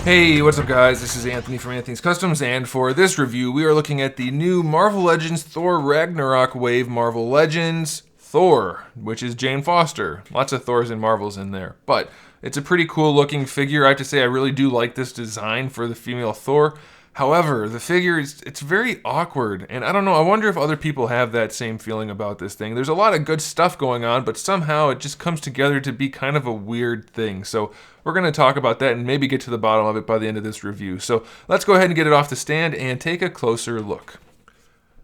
Hey, what's up guys? This is Anthony from AnthonysCustoms, and for this review we are looking at the new Marvel Legends Thor Ragnarok Wave Marvel Legends Thor, which is Jane Foster. Lots of Thors and Marvels in there, but it's a pretty cool looking figure. I have to say I really do like this design for the female Thor. However, the figure it's very awkward, and I don't know, I wonder if other people have that same feeling about this thing. There's a lot of good stuff going on, but somehow it just comes together to be kind of a weird thing. So we're going to talk about that and maybe get to the bottom of it by the end of this review. So let's go ahead and get it off the stand and take a closer look.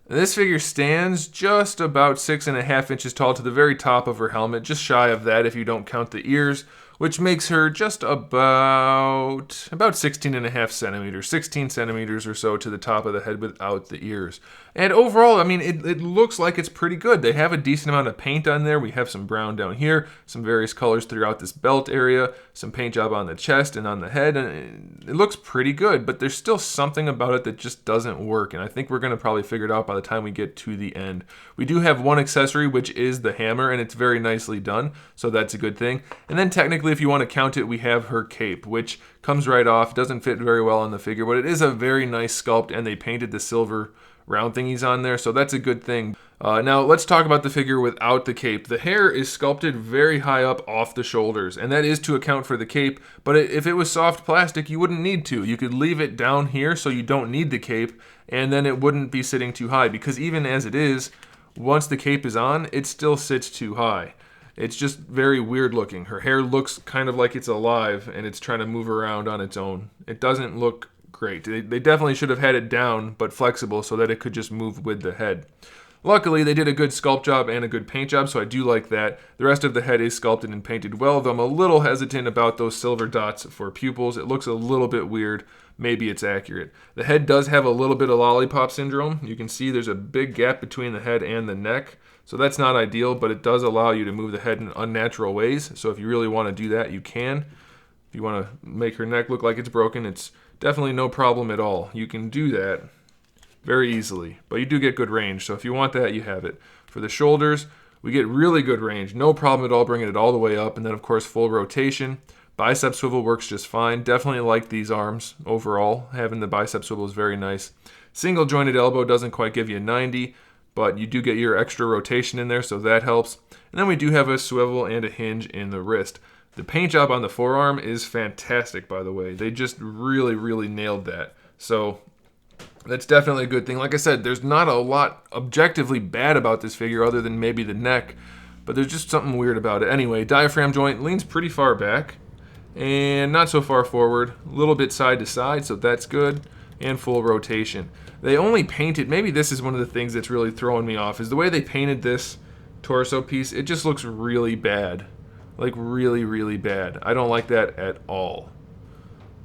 This figure stands just about 6.5 inches tall to the very top of her helmet, just shy of that if you don't count the ears, which makes her just about 16.5 centimeters, 16 centimeters or so to the top of the head without the ears. And overall, I mean, it looks like it's pretty good. They have a decent amount of paint on there. We have some brown down here, some various colors throughout this belt area, some paint job on the chest and on the head, and it looks pretty good, but there's still something about it that just doesn't work, and I think we're going to probably figure it out by the time we get to the end. We do have one accessory, which is the hammer, and it's very nicely done, so that's a good thing. And then technically, if you want to count it, we have her cape, which comes right off. Doesn't fit very well on the figure, but it is a very nice sculpt, and they painted the silver round thingies on there, so that's a good thing. Now let's talk about the figure without the cape. The hair is sculpted very high up off the shoulders, and that is to account for the cape, but if it was soft plastic, you wouldn't need to. You could leave it down here so you don't need the cape, and then it wouldn't be sitting too high, because even as it is, once the cape is on, it still sits too high. It's just very weird looking. Her hair looks kind of like it's alive, and it's trying to move around on its own. It doesn't look great. They definitely should have had it down, but flexible, so that it could just move with the head. Luckily, they did a good sculpt job and a good paint job, so I do like that. The rest of the head is sculpted and painted well, though I'm a little hesitant about those silver dots for pupils. It looks a little bit weird. Maybe it's accurate. The head does have a little bit of lollipop syndrome. You can see there's a big gap between the head and the neck, so that's not ideal, but it does allow you to move the head in unnatural ways, so if you really want to do that, you can. If you want to make her neck look like it's broken, it's definitely no problem at all. You can do that very easily, but you do get good range, so if you want that, you have it. For the shoulders, we get really good range, no problem at all bringing it all the way up, and then of course full rotation. Bicep swivel works just fine. Definitely like these arms overall. Having the bicep swivel is very nice. Single jointed elbow doesn't quite give you 90, but you do get your extra rotation in there, so that helps. And then we do have a swivel and a hinge in the wrist. The paint job on the forearm is fantastic, by the way. They just really nailed that. So that's definitely a good thing. Like I said, there's not a lot objectively bad about this figure other than maybe the neck, but there's just something weird about it. Anyway, diaphragm joint leans pretty far back and not so far forward. A little bit side to side, so that's good. And full rotation. They only painted, maybe this is one of the things that's really throwing me off, is the way they painted this torso piece. It just looks really bad. Like really bad. I don't like that at all.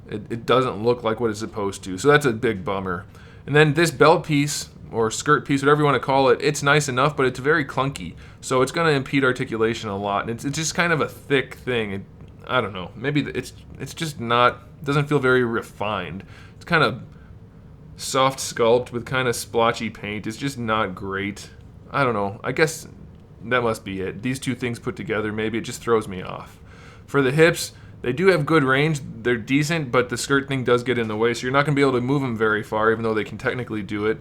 It doesn't look like what it's supposed to, so that's a big bummer. And then this belt piece, or skirt piece, whatever you want to call it, it's nice enough, but it's very clunky, so it's going to impede articulation a lot, and it's just kind of a thick thing. I don't know, maybe it's just not, doesn't feel very refined. It's kind of soft sculpt with kind of splotchy paint. It's just not great. I don't know, I guess that must be it. These two things put together, maybe it just throws me off. For the hips, they do have good range. They're decent, but the skirt thing does get in the way, so you're not going to be able to move them very far, even though they can technically do it.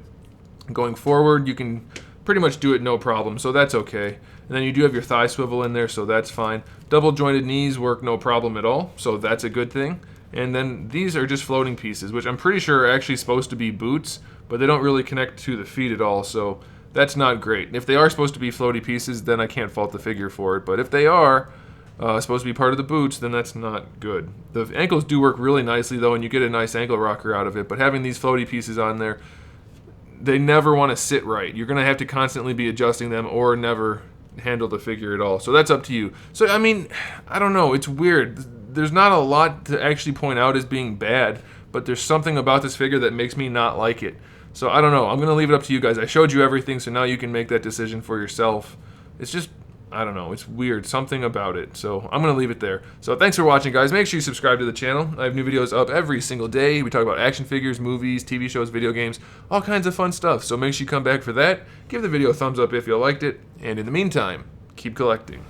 Going forward, you can pretty much do it no problem, so that's okay. And then you do have your thigh swivel in there, so that's fine. Double jointed knees work no problem at all, so that's a good thing. And then these are just floating pieces, which I'm pretty sure are actually supposed to be boots, but they don't really connect to the feet at all, so that's not great. If they are supposed to be floaty pieces, then I can't fault the figure for it, but if they are supposed to be part of the boots, then that's not good. The ankles do work really nicely though, and you get a nice ankle rocker out of it, but having these floaty pieces on there, they never want to sit right. You're going to have to constantly be adjusting them or never handle the figure at all, so that's up to you. So I mean, I don't know, it's weird. There's not a lot to actually point out as being bad, but there's something about this figure that makes me not like it. So I don't know, I'm going to leave it up to you guys. I showed you everything, so now you can make that decision for yourself. It's just, I don't know, it's weird, something about it. So I'm going to leave it there. So thanks for watching, guys. Make sure you subscribe to the channel. I have new videos up every single day. We talk about action figures, movies, TV shows, video games, all kinds of fun stuff. So make sure you come back for that. Give the video a thumbs up if you liked it. And in the meantime, keep collecting.